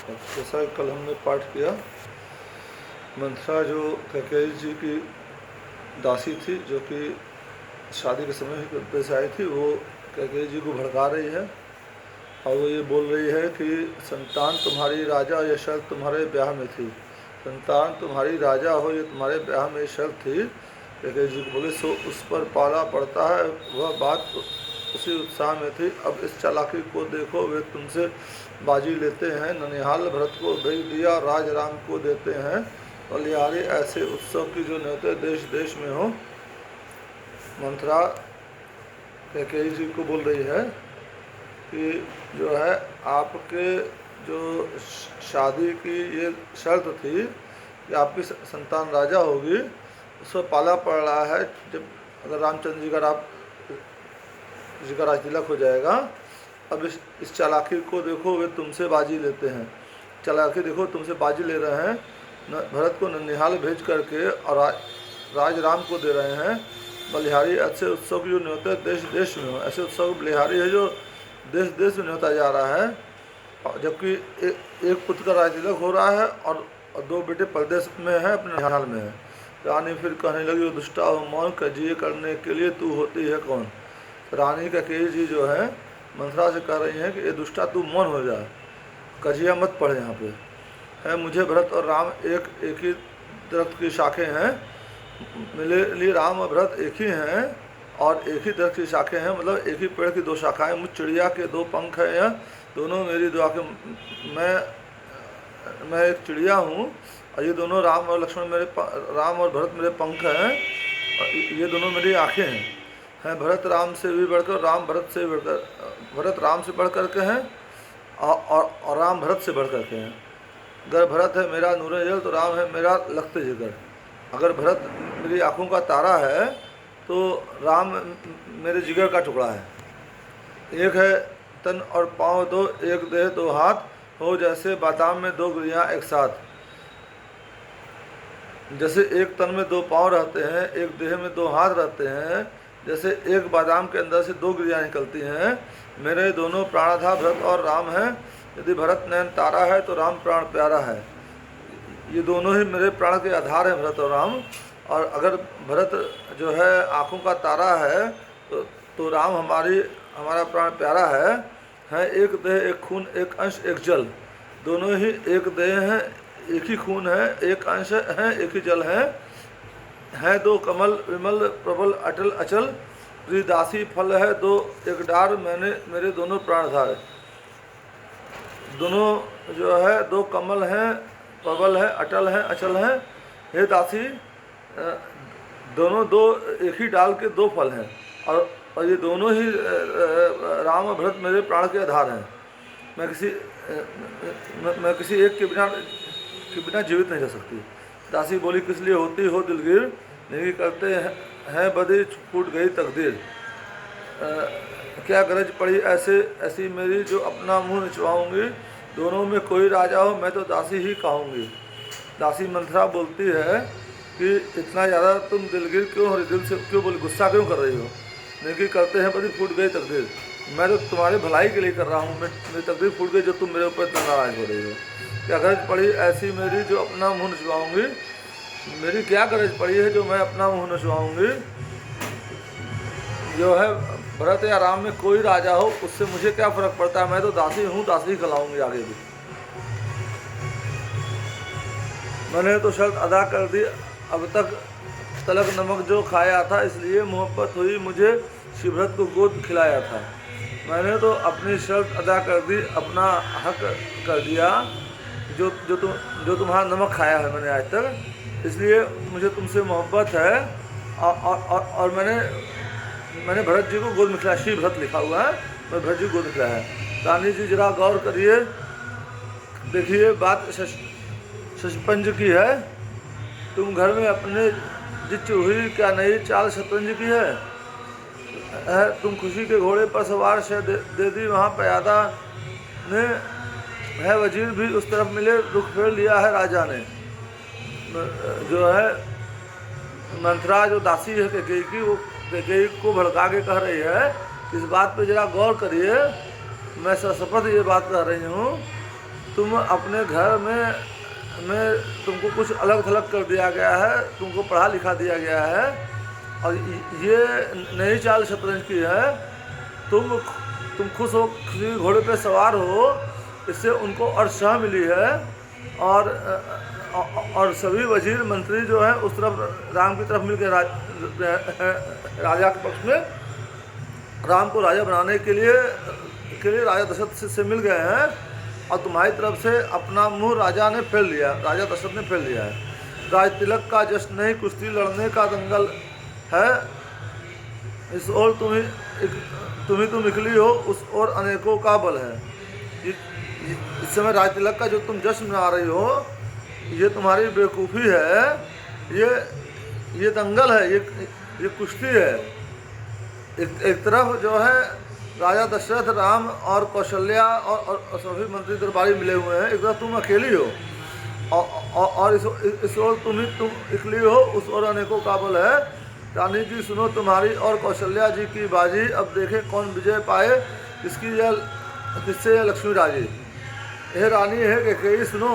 जैसा कि कल हमने पाठ किया, मंथरा जो कैकेयी जी की दासी थी, जो कि शादी के समय ही पेश आई थी, वो कैकेयी जी को भड़का रही है और वो ये बोल रही है कि संतान तुम्हारी राजा, ये शर्त तुम्हारे ब्याह में थी। संतान तुम्हारी राजा हो, ये तुम्हारे ब्याह में शर्त थी। कैकेयी जी को बोले सो उस पर पाला पड़ता है, वह बात उसी उत्साह में थी। अब इस चालाकी को देखो, वे तुमसे बाजी लेते हैं। ननिहाल भरत को भेज दिया, राज राम को देते हैं बलिहारी। ऐसे उत्सव की जो न्योते देश देश में हो। मंथरा कैकेयी जी को बोल रही है कि जो है आपके जो शादी की ये शर्त थी कि आपकी संतान राजा होगी, उस पर पाला पड़ रहा है। जब अगर रामचंद्र जी का राज तिलक हो जाएगा। अब इस चालाकी को देखो, वे तुमसे बाजी लेते हैं। चालाकी देखो, तुमसे बाजी ले रहे हैं। भरत को ननिहाल भेज करके और राज राम को दे रहे हैं बलिहारी। ऐसे उत्सव की जो न्योते देश देश में हो। ऐसे उत्सव बलिहारी है जो देश देश में न्योता जा रहा है, जबकि एक पुत्र का राज तिलक हो रहा है और दो बेटे परदेश में हैं, अपने ननिहाल में है। रानी फिर कहने लगी, दुष्टा हो मौन कजिए करने के लिए तू होती है कौन। रानी कैकेयी जी जो है मंथरा से कह रही हैं कि ये दुष्टा तू मौन हो जा, कजिया मत पढ़ यहाँ पे है। मुझे भरत और राम एक ही दरख्त की शाखें हैं। मेरे लिए राम और भरत एक ही हैं और एक ही दरख्त की शाखें हैं, मतलब एक ही पेड़ की दो शाखाएं। मुझ चिड़िया के दो पंख हैं, यह दोनों मेरी दुआ के। मैं एक चिड़िया हूँ और ये दोनों राम और भरत मेरे पंख हैं और ये दोनों मेरी आँखें हैं। भरत राम से भी बढ़कर, राम भरत से बढ़कर, भरत राम से बढ़ कर के हैं और राम भरत से बढ़ कर के हैं। अगर भरत है मेरा नूरे जल तो राम है मेरा लखते जिगर। अगर भरत मेरी आँखों का तारा है तो राम मेरे जिगर का टुकड़ा है। एक है तन और पाँव दो, एक देह दो हाथ हो, जैसे बादाम में दो गिरियाँ एक साथ। जैसे एक तन में दो पाँव रहते हैं, एक देह में दो हाथ रहते हैं, जैसे एक बादाम के अंदर से दो गिरियाँ निकलती हैं। मेरे दोनों प्राणधा भरत और राम हैं। यदि भरत नैन तारा है तो राम प्राण प्यारा है। ये दोनों ही मेरे प्राण के आधार हैं, भरत और राम। और अगर भरत जो है आँखों का तारा है तो राम हमारा प्राण प्यारा है। एक देह एक खून, एक अंश एक जल। दोनों ही एक देह हैं, एक ही खून है, एक अंश है, एक ही जल है। दो कमल विमल प्रबल अटल अचल। प्रियदासी फल है दो एक डार, मेरे दोनों प्राणधार। दोनों जो है दो कमल हैं, प्रबल है, अटल है, अचल है। हे दासी, दोनों दो एक ही डाल के दो फल हैं और ये दोनों ही राम और भरत मेरे प्राण के आधार हैं। मैं किसी एक के बिना जीवित नहीं रह सकती। दासी बोली, किस लिए होती हो दिलगीर, नहीं करते हैं बदी फूट गई तकदीर। क्या गरज पड़ी ऐसी मेरी जो अपना मुंह निचवाऊंगी। दोनों में कोई राजा हो मैं तो दासी ही कहूँगी। दासी मंथरा बोलती है कि इतना ज़्यादा तुम दिलगीर क्यों हो, दिल से क्यों बोली, गुस्सा क्यों कर रही हो। नहीं करते हैं बदी फूट गई तकदीर, मैं तो तुम्हारी भलाई के लिए कर रहा हूँ। मेरी तकदीर फूट गई जो तुम मेरे ऊपर इतना नाराज़ हो रही हो। क्या गरज पड़ी ऐसी मेरी जो अपना मुँह निचवाऊँगी। मेरी क्या गरज पड़ी है जो मैं अपना मुँह निचवाऊँगी। जो है भरत या राम में कोई राजा हो उससे मुझे क्या फ़र्क पड़ता है। मैं तो दासी हूँ, दासी कहलाऊँगी आगे भी। मैंने तो शर्त अदा कर दी, अब तक तलक नमक जो खाया था, इसलिए मोहब्बत हुई मुझे शिवभरत को गोद खिलाया था। मैंने तो अपनी शर्त अदा कर दी, अपना हक कर दिया। जो तुम्हारा नमक खाया है मैंने आज तक, इसलिए मुझे तुमसे मोहब्बत है। और मैंने भरत जी को गोद में खिलाया। श्री भरत लिखा हुआ है, मैं भरत जी को गोद में खिलाया है। रानी जी जरा गौर करिए, देखिए बात शशपंज की है। तुम घर में अपने जिच हुई क्या नई चाल शतरंज की है। तुम खुशी के घोड़े पर सवार शह दे दी, वहाँ प्यादा ने है वजीर भी उस तरफ मिले, रुख फेर लिया है राजा ने। जो है मंथरा जो दासी है कैकेयी की, वो कैकेयी को भड़का के कह रही है इस बात पे जरा गौर करिए। मैं सशपथ ये बात कह रही हूँ तुम अपने घर में तुमको कुछ अलग थलग कर दिया गया है, तुमको पढ़ा लिखा दिया गया है, और ये नई चाल शतरंज की है। तुम खुश हो, किसी घोड़े पे सवार हो, इससे उनको अर्शा मिली है। और सभी वजीर मंत्री जो है उस तरफ राम की तरफ मिलकर राजा के पक्ष में राम को राजा बनाने के लिए राजा दशरथ से मिल गए हैं, और तुम्हारी तरफ से अपना मुंह राजा दशरथ ने फेर लिया है। राज तिलक का जश्न नहीं, कुश्ती लड़ने का दंगल है। इस ओर तुम निकली हो, उस ओर अनेकों का बल है। इस समय राज तिलक का जो तुम जश्न मना रही हो, ये तुम्हारी बेवकूफ़ी है, ये दंगल है, ये कुश्ती है। एक तरफ जो है राजा दशरथ, राम और कौशल्या और सभी मंत्री दरबारी मिले हुए हैं, एक तरफ तुम अकेली हो, और इस ओर तुम निकली हो, उस ओर अनेकों का बल है। रानी जी सुनो तुम्हारी और कौशल्या जी की बाजी, अब देखें कौन विजय पाए, किससे यह लक्ष्मी राजी। हे रानी है कैकेयी सुनो,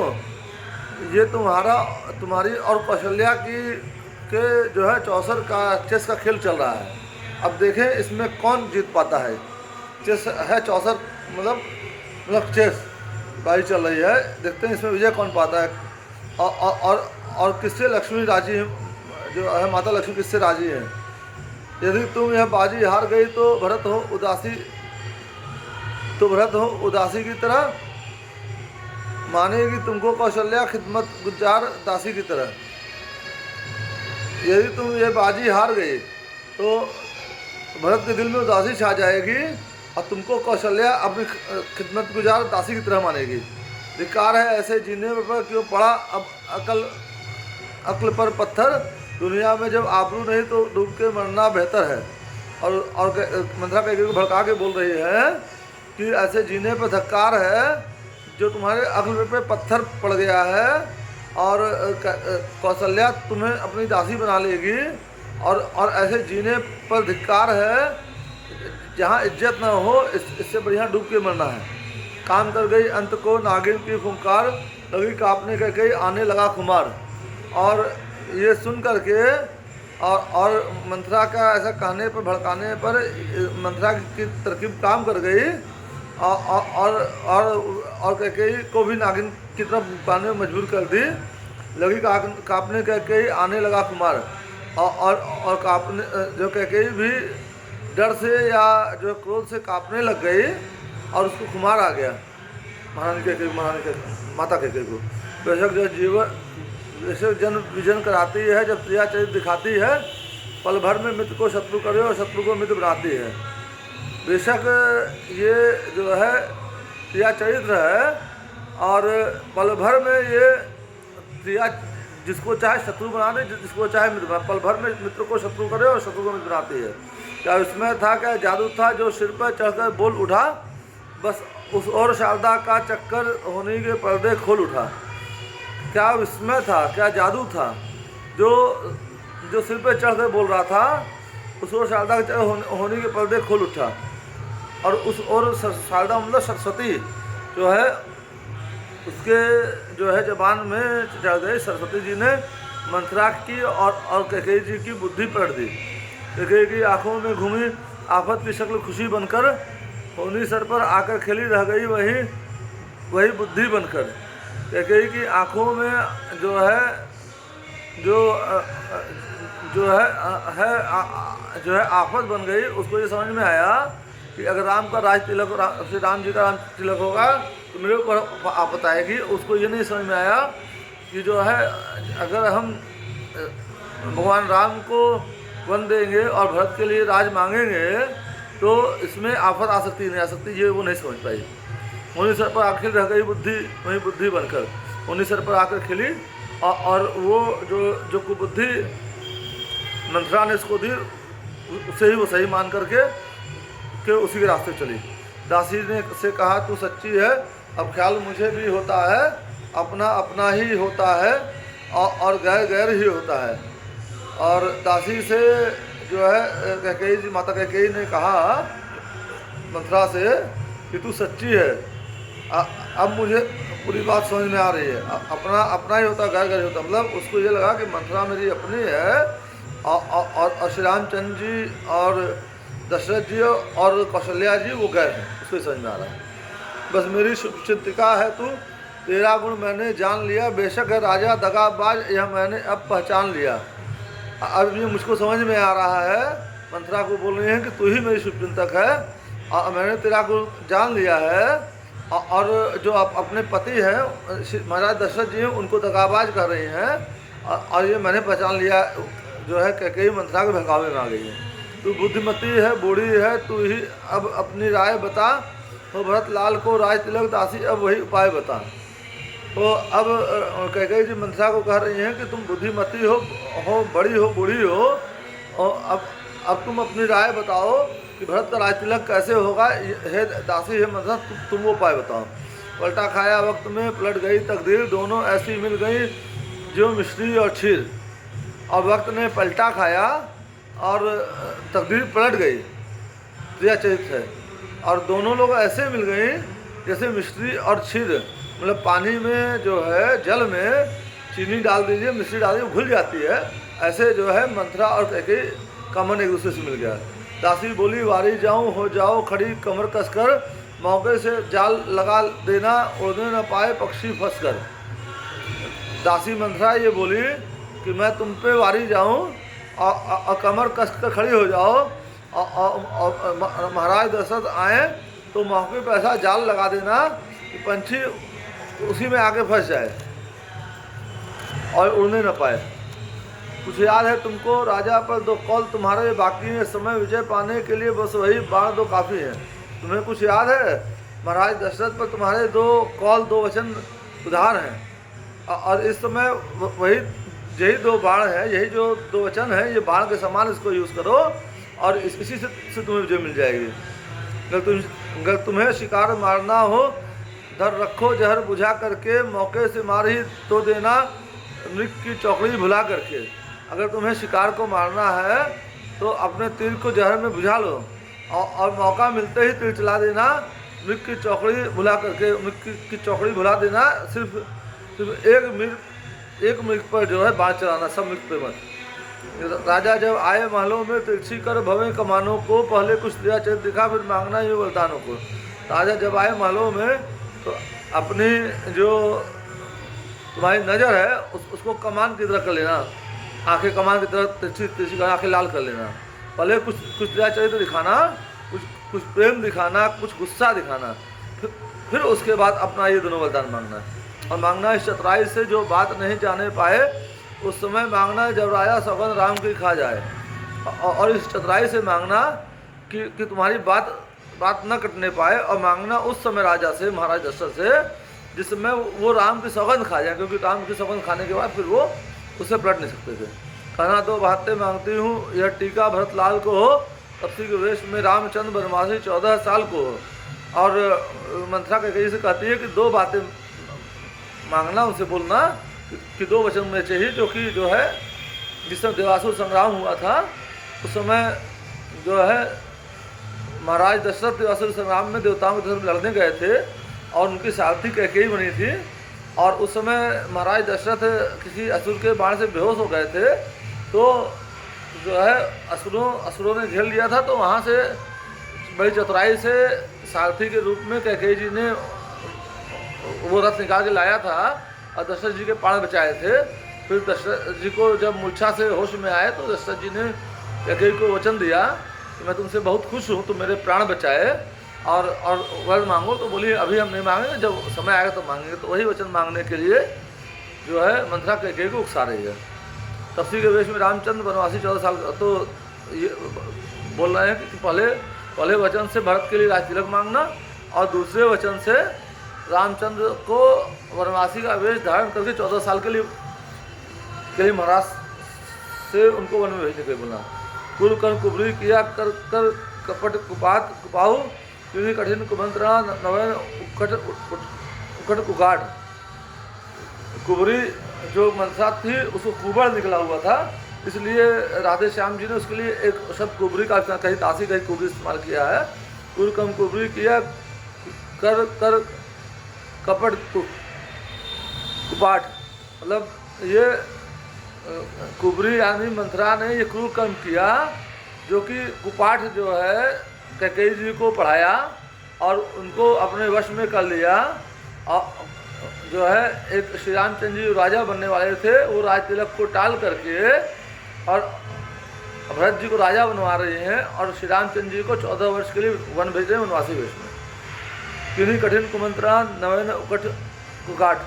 ये तुम्हारी और कौशल्या के जो है चौसर का चेस का खेल चल रहा है। अब देखें इसमें कौन जीत पाता है। चेस है, चौसर मतलब चेस बाजी चल रही है, देखते हैं इसमें विजय कौन पाता है। और किससे लक्ष्मी राजी जो है, माता लक्ष्मी किससे राजी है। यदि तुम यह बाजी हार गई तो भरत हो उदासी की तरह, मानेगी तुमको कौशल्या खिदमत गुजार दासी की तरह। यदि तुम ये बाजी हार गई तो भरत के दिल में उदासी छा जाएगी, और तुमको कौशल्या अपनी खिदमत गुजार दासी की तरह मानेगी। धिक्कार है ऐसे जीने पर क्यों पड़ा अब अक्ल पर पत्थर, दुनिया में जब आबरू नहीं तो डूब के मरना बेहतर है। और मंत्रा कैकेयी को भड़का के बोल रही है कि ऐसे जीने पर धिक्कार है जो तुम्हारे अक्ल पे पत्थर पड़ गया है, और कौशल्या तुम्हें अपनी दासी बना लेगी। और ऐसे जीने पर धिक्कार है जहाँ इज्जत न हो, इससे बढ़िया डूब के मरना है। काम कर गई अंत को नागिन की फुंकार, लगी कांपने कैकेयी आने लगा खुमार। और ये सुन करके और मंत्रा का ऐसा कहने पर, भड़काने पर मंत्रा की तरकीब काम कर गई, और कैकेयी को भी नागिन की तरफ पाने में मजबूर कर दी। लगी कांपने कैकेयी आने लगा कुमार, और कांपने जो कैकेयी भी डर से या जो क्रोध से कांपने लग गई, और उसको खुमार आ गया माता कैकेयी को। बेशक जो जन विजन कराती है, जब प्रिया चरित्र दिखाती है, पल भर में मित्र को शत्रु करे और शत्रु को मित्र बनाती है। बेशक ये जो है प्रिया चरित्र है, और पल भर में ये प्रिया जिसको चाहे शत्रु बना दे, जिसको चाहे मित्र बना, पल भर में मित्र को शत्रु करे और शत्रु को मित्र बनाती है। क्या इसमें था, क्या जादू था जो सिर पर चढ़कर बोल उठा, बस उस और शारदा का चक्कर होने के पर्दे खोल उठा। क्या विस्मय था, क्या जादू था जो सिर पे चढ़ कर बोल रहा था, उस ओर शारदा के होने के पर्दे खोल उठा। और उस ओर शारदा मतलब सरस्वती जो है, उसके जो है जबान में चढ़ गई। सरस्वती जी ने मंथरा की और कैकेयी जी की बुद्धि पलट दी। कैकेयी की आंखों में घूमी आफत की शक्ल खुशी बनकर, होनी सर पर आकर खिली रह गई वही बुद्धि बनकर। कैकेयी की आंखों में जो है आफत बन गई। उसको ये समझ में आया कि अगर राम का राज तिलक, श्री राम जी का राज तिलक होगा तो मेरे ऊपर आफत आएगी। उसको ये नहीं समझ में आया कि जो है अगर हम भगवान राम को वन देंगे और भरत के लिए राज मांगेंगे तो इसमें आफत आ सकती नहीं आ सकती, ये वो नहीं समझ पाई। उन्हीं सर पर आखिर रह गई बुद्धि, वही बुद्धि बनकर उन्हीं सर पर आकर खिली। और वो जो कुबुद्धि मंथरा ने इसको दी, उसे ही वो सही मान करके उसी के रास्ते चली। दासी ने से कहा तू सच्ची है, अब ख्याल मुझे भी होता है, अपना अपना ही होता है और गैर गैर ही होता है। और दासी से जो है कैकेयी जी, माता कैकेयी ने कहा मंथरा से कि तू सच्ची है, अब मुझे पूरी बात समझ में आ रही है। अपना अपना ही होता, घर घर ही होता, मतलब उसको ये लगा कि मंथरा मेरी अपनी है और श्री रामचंद्र जी और दशरथ जी और कौशल्या जी वो गए हैं, उसको समझ में आ रहा है। बस मेरी शुभचिंतिका है तू, तेरा गुण मैंने जान लिया, बेशक है राजा दगाबाज यह मैंने अब पहचान लिया। अब ये मुझको समझ में आ रहा है, मंथरा को बोल रही है कि तू ही मेरी शुभचिंतक है और मैंने तेरा गुण जान लिया है और जो अपने पति हैं महाराज दशरथ जी उनको दगाबाज कर रही हैं और ये मैंने पहचान लिया जो है कैकेयी मंथरा के बहकावे में आ गई है। तू बुद्धिमती है, बूढ़ी है, तू ही अब अपनी राय बता, तो भरत लाल को राज तिलक दासी अब वही उपाय बता। तो अब कैकेयी जी मंथरा को कह रही हैं कि तुम बुद्धिमती हो, बड़ी हो, बूढ़ी हो, और अब तुम अपनी राय बताओ कि भरत का राज तिलक कैसे होगा। हे दासी, हे मंथरा, तुम वो उपाय बताओ। पलटा खाया वक्त में पलट गई तकदीर, दोनों ऐसी मिल गई जो मिश्री और क्षीर। और वक्त ने पलटा खाया और तकदीर पलट गई, क्रिया चरित है, और दोनों लोग ऐसे मिल गई जैसे मिश्री और क्षीर, मतलब पानी में जो है जल में चीनी डाल दीजिए, मिश्री डाल दीजिए, घुल जाती है, ऐसे जो है मंथरा और कैकेयी का मन एक दूसरे से मिल गया। दासी बोली वारी जाऊं, हो जाओ खड़ी कमर कसकर, मौके से जाल लगा देना, उड़ने न पाए पक्षी फंसकर। दासी मंथरा ये बोली कि मैं तुम पे वारी जाऊं और कमर कस कर खड़ी हो जाओ और महाराज दशरथ आए तो मौके पर ऐसा जाल लगा देना कि पंछी उसी में आके फंस जाए और उड़ने न पाए। कुछ याद है तुमको राजा पर दो कौल तुम्हारे बाकी है, समय विजय पाने के लिए बस वही बाण दो काफ़ी है। तुम्हें कुछ याद है महाराज दशरथ पर तुम्हारे दो कौल, दो वचन उधार हैं और इस समय वही यही दो बाण है, यही जो दो वचन है, ये बाण के समान इसको यूज़ करो और इसी से तुम्हें विजय मिल जाएगी। अगर तुम्हें शिकार मारना हो धर रखो जहर बुझा करके, मौके से मार ही तो देना मृग की चौकड़ी भुला करके। अगर तुम्हें शिकार को मारना है तो अपने तीर को जहर में बुझा लो और मौका मिलते ही तीर चला देना, मृग की चौकड़ी भुला करके। मृग की चौकड़ी भुला देना, सिर्फ एक मृग पर जो है बाण चलाना, सब मृग पे मत। राजा जब आए महलों में तिरछी कर भवे कमानों को, पहले कुछ दिया चरित दिखा फिर मांगना ये वरदानों को। राजा जब आए महलों में तो अपनी जो तुम्हारी नज़र है उसको कमान की तरह कर लेना, आंखें कमान की तरह तिरछी कर, आंखें लाल कर लेना। पहले कुछ दया चरित्र दिखाना, कुछ प्रेम दिखाना, कुछ गुस्सा दिखाना, फिर उसके बाद अपना ये दोनों वरदान मांगना। और मांगना इस चतुराई से जो बात नहीं जाने पाए, उस समय मांगना जब राजा सौगंध राम की खा जाए। और इस चतुराई से मांगना कि तुम्हारी बात न कटने पाए, और मांगना उस समय राजा से, महाराज दशरथ से, जिस समय वो राम की सौगंध खा जाए, क्योंकि राम की सौगंध खाने के बाद फिर वो उससे पलट नहीं सकते थे। कहना दो बातें मांगती हूँ, यह टीका भरत लाल को हो, तपसी के वेश में रामचंद्र बनवासी 14 साल को हो। और मंथरा कैकेयी से कहती है कि दो बातें मांगना, उनसे बोलना कि दो वचन में चाहिए, जो है जिस समय देवासुर संग्राम हुआ था उस समय जो है महाराज दशरथ देवासुर संग्राम में देवताओं के तरफ लड़ने गए थे और उनकी सारथी कैकेयी बनी थी। और उस समय महाराज दशरथ किसी असुर के बाण से बेहोश हो गए थे, तो जो है असुरों ने घेर लिया था। तो वहाँ से बड़ी चतुराई से सारथी के रूप में कैकेयी जी ने वो रथ निकाल के लाया था और दशरथ जी के प्राण बचाए थे। फिर दशरथ जी को जब मूर्छा से होश में आए तो दशरथ जी ने कैकेयी को वचन दिया कि मैं तुमसे बहुत खुश हूँ, तुम मेरे प्राण बचाए और वर मांगो। तो बोली अभी हम नहीं मांगेंगे, जब समय आएगा तो मांगेंगे। तो वही वचन मांगने के लिए जो है मंथरा कैकेयी को उकसा रही है। तपसी के वेश में रामचंद्र बनवासी 14 साल। तो ये बोल रहे हैं कि पहले वचन से भरत के लिए राज तिलक मांगना और दूसरे वचन से रामचंद्र को वनवासी का वेश धारण करके 14 साल के लिए महाराज से उनको वन में भेजने के लिए बोलना। कुल कर कुबरी किया कर कर कपट कुपात कुपाऊ, क्योंकि कठिन कुमंत्रणा नवन उकट कुकाट। कुबरी जो मनसा थी उसको कुबड़ निकला हुआ था, इसलिए राधे श्याम जी ने उसके लिए एक शब्द कुबरी का, कहीं तासी कहीं कुबरी इस्तेमाल किया है। कुल कम कुबरी किया कर कर कपट कुपाठ, मतलब ये कुबरी यानी मंथरा ने ये क्रूर कर्म किया जो कि कुपाठ जो है कैकेयी जी को पढ़ाया और उनको अपने वश में कर लिया। और जो है एक श्री रामचंद्र जी राजा बनने वाले थे, वो राज तिलक को टाल करके और भरत जी को राजा बनवा रहे हैं और श्री रामचंद्र जी को 14 वर्ष के लिए वन भेज रहे हैं वनवासी वेश में। किन्हीं कठिन कुमंत्रा नवीन उकट कुकाठ।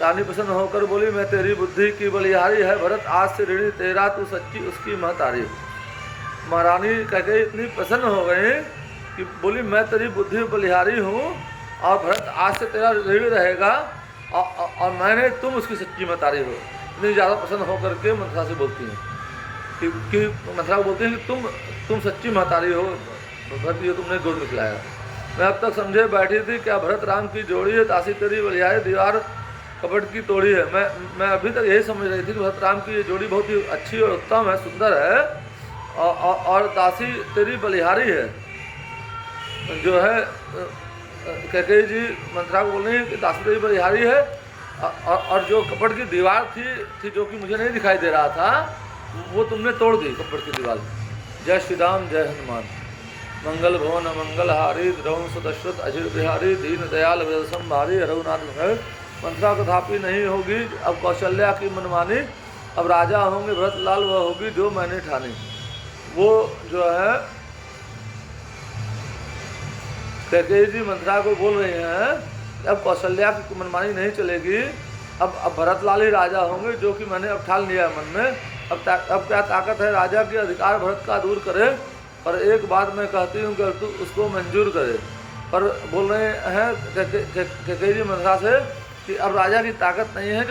रानी प्रसन्न होकर बोली, मैं तेरी बुद्धि की बलिहारी है भरत, आज से ऋणी तेरा, तू सच्ची उसकी महतारी। महारानी कैकेयी इतनी प्रसन्न हो गई कि बोली, मैं तेरी बुद्धि बलिहारी हूँ और भरत आज से तेरा ऋणी रहेगा और मैंने तुम उसकी सच्ची महतारी हो। इतनी ज़्यादा प्रसन्न होकर के मंथरा से बोलती हैं कि मंथरा को बोलती हैं कि तुम सच्ची महतारी हो भरत, ये तुमने गुड़ निकलाया। मैं अब तक समझे बैठी थी क्या भरत राम की जोड़ी है, तासी तेरी बलिहारी दीवार कपट की तोड़ी है। मैं अभी तक यही समझ रही थी कि भरत राम की ये जोड़ी बहुत ही अच्छी और उत्तम है, सुंदर है और दासी तेरी बलिहारी है। जो है कैकेयी जी मंथरा को बोल रही है कि दासी तेरी बलिहारी है और जो कपट की दीवार थी जो कि मुझे नहीं दिखाई दे रहा था, वो तुमने तोड़ दी कपट की दीवार। जय श्री राम, जय हनुमान। मंगल भवन मंगल हारी, द्रवंश दशरथ अजिर बिहारी, दीन दयाल विदसम भारी, रघुनाथ। मंथरा तथापि नहीं होगी अब कौशल्या की मनमानी, अब राजा होंगे भरत लाल वह होगी जो मैंने ठानी। वो जो है कैकेयी जी मंथरा को बोल रहे हैं अब कौशल्या की मनमानी नहीं चलेगी, अब भरत लाल ही राजा होंगे जो कि मैंने अब ठान लिया है मन में। अब क्या ताकत है राजा के अधिकार भरत का दूर करे, पर एक बात मैं कहती हूँ कि तू उसको मंजूर करे। पर बोल रहे हैं कैकेयी जी मंथरा से कि अब राजा की ताकत नहीं है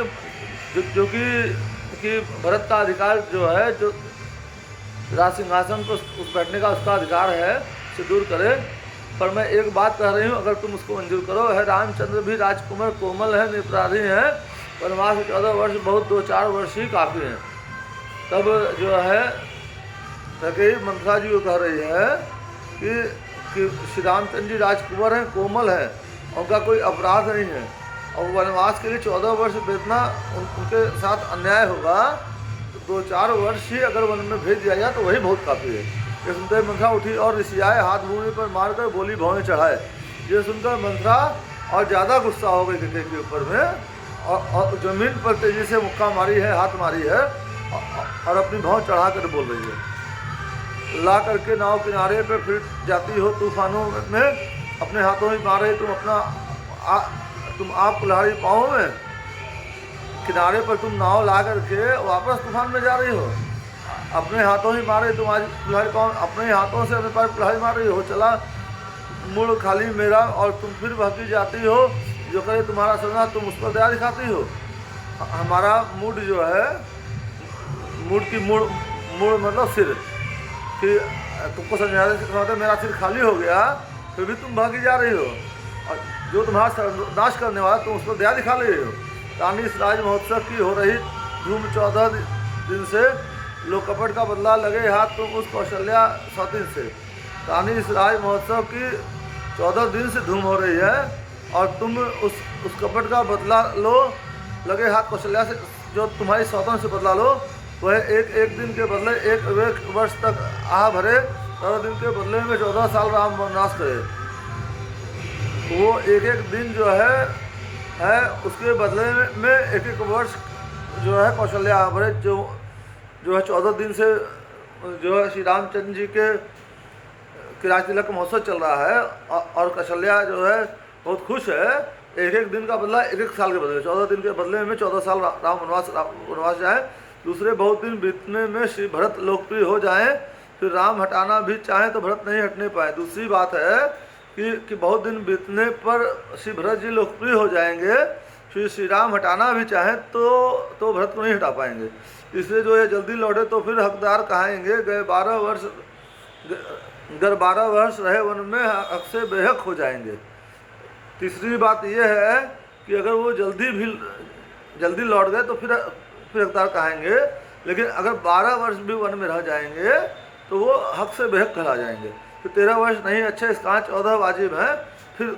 जो कि भरत का अधिकार जो है, जो राज सिंहासन पर उस बैठने का उसका अधिकार है, उसे दूर करे। पर मैं एक बात कह रही हूँ, अगर तुम उसको मंजूर करो, है रामचंद्र भी राजकुमार कोमल है, निरपराधी हैं, वनवास 14 वर्ष बहुत, 2-4 वर्ष ही काफ़ी हैं। तब जो है कैकेयी मंथरा जी को कह रही है कि श्री रामचंद्र जी राजकुमार हैं, कोमल हैं, उनका कोई अपराध नहीं है और वनवास के लिए 14 वर्ष बीतना उनके साथ अन्याय होगा, तो 2-4 वर्ष ही अगर वन में भेज दिया जाए तो वही बहुत काफ़ी है। ये सुनकर मंथरा उठी और ऋषियाए हाथ भूमि पर मारकर बोली भौं चढ़ाए। ये सुनकर मंथरा और ज़्यादा गुस्सा हो गई कैकेयी के ऊपर में और जमीन पर तेजी से मुक्का मारी है, हाथ मारी है और अपनी भौं चढ़ा कर बोल रही है, ला करके नाव किनारे पर फिर जाती हो तूफानों में, अपने हाथों ही मारे तुम आप कुल्हाड़ी पाँव में, किनारे पर तुम नाव ला करके वापस तूफान में जा रही हो, अपने हाथों ही मारे तुम आज कुल्हाड़ी पाँव, अपने हाथों से अपने पास कुल्हाड़ी मार रही हो, चला मुड़ खाली मेरा और तुम फिर बहकी जाती हो, जो करे तुम्हारा सुना तुम उस पर दया दिखाती हो। हमारा मूड जो है, मूड मतलब सिर, कि तुमको समझाते मेरा सिर खाली हो गया फिर भी तुम भागी जा रही हो और जो तुम्हारा सर्वनाश करने वाला तुम उस पर दया दिखा रही हो। रानी इस राज महोत्सव की हो रही धूम 14 दिन से, लो कपट का बदला लगे हाथ तुम उस कौशल्या सौतीन से। रानी इस राज महोत्सव की 14 दिन से धूम हो रही है और तुम उस कपट का बदला लो, लगे हाथ कौशल्या से, जो तुम्हारी सौतन से बदला लो। वह एक दिन के बदले एक वर्ष तक आह भरे, 14 दिन के बदले में 14 साल राम वनवास करे। वो एक दिन जो है उसके बदले में एक वर्ष जो है कौशल्या आह भरे, जो है 14 दिन से जो है श्री रामचंद्र जी के राज तिलक का महोत्सव चल रहा है और कौशल्या जो है बहुत खुश है। एक दिन का बदला एक साल के बदले, 14 दिन के बदले में 14 साल राम वनवास जाए। दूसरे बहुत दिन बीतने में श्री भरत लोकप्रिय हो जाएं, फिर राम हटाना भी चाहें तो भरत नहीं हटने पाए। दूसरी बात है कि बहुत दिन बीतने पर श्री भरत जी लोकप्रिय हो जाएंगे, फिर श्री राम हटाना भी चाहें तो भरत को नहीं हटा पाएंगे। इसलिए जो ये जल्दी लौटे तो फिर हकदार कहाएंगे, गए 12 वर्ष रहे वन में हक से बेहक हो जाएंगे। तीसरी बात यह है कि अगर वो जल्दी लौट गए तो फिर हकदार कहाएंगे, लेकिन अगर 12 वर्ष भी वन में रह जाएंगे तो वो हक से बेहक कहला जाएंगे। फिर 13 वर्ष नहीं अच्छे, इस कहाँ 14 वाजिब हैं, फिर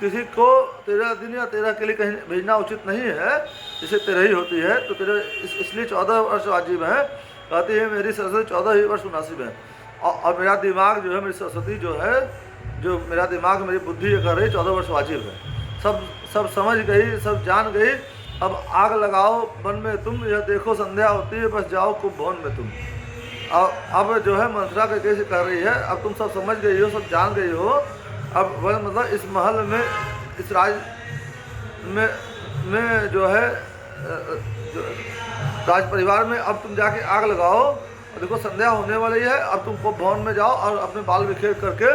किसी को 13 दिन या 13 के लिए कहीं भेजना उचित नहीं है, जैसे 13 ही होती है, तो तेरे इसलिए 14 वर्ष वाजिब हैं। कहती है मेरी सरस्वती 14 ही वर्ष मुनासिब है, और मेरा दिमाग जो है, मेरी सरस्वती जो है, जो मेरा दिमाग मेरी बुद्धि ये कर रही 14 वर्ष वाजिब है। सब समझ गई, सब जान गई। अब आग लगाओ वन में तुम, यह देखो संध्या होती है, बस जाओ कुंभ भवन में तुम। अब जो है मंत्रा के कैसे कर रही है, अब तुम सब समझ गई हो, सब जान गई हो। अब वह मतलब इस महल में, इस राज में जो है जो राज परिवार में, अब तुम जाके आग लगाओ और देखो संध्या होने वाली है। अब तुम कुंभ भवन में जाओ और अपने बाल बिखेर करके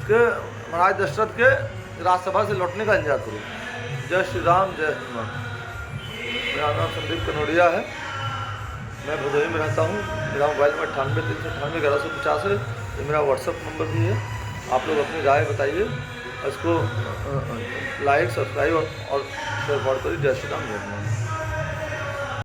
महाराज दशरथ के राजसभा से लौटने का इंतजार करो। जय श्री राम, जय हनुमान। मेरा नाम संदीप कनोडिया है, मैं भदोही में रहता हूँ। मेरा मोबाइल नंबर 98 398 1150 है। ये मेरा व्हाट्सअप नंबर भी है। आप लोग अपनी राय बताइए, इसको लाइक, सब्सक्राइब और शेयर करिए। जय श्री राम, जय हनुमान।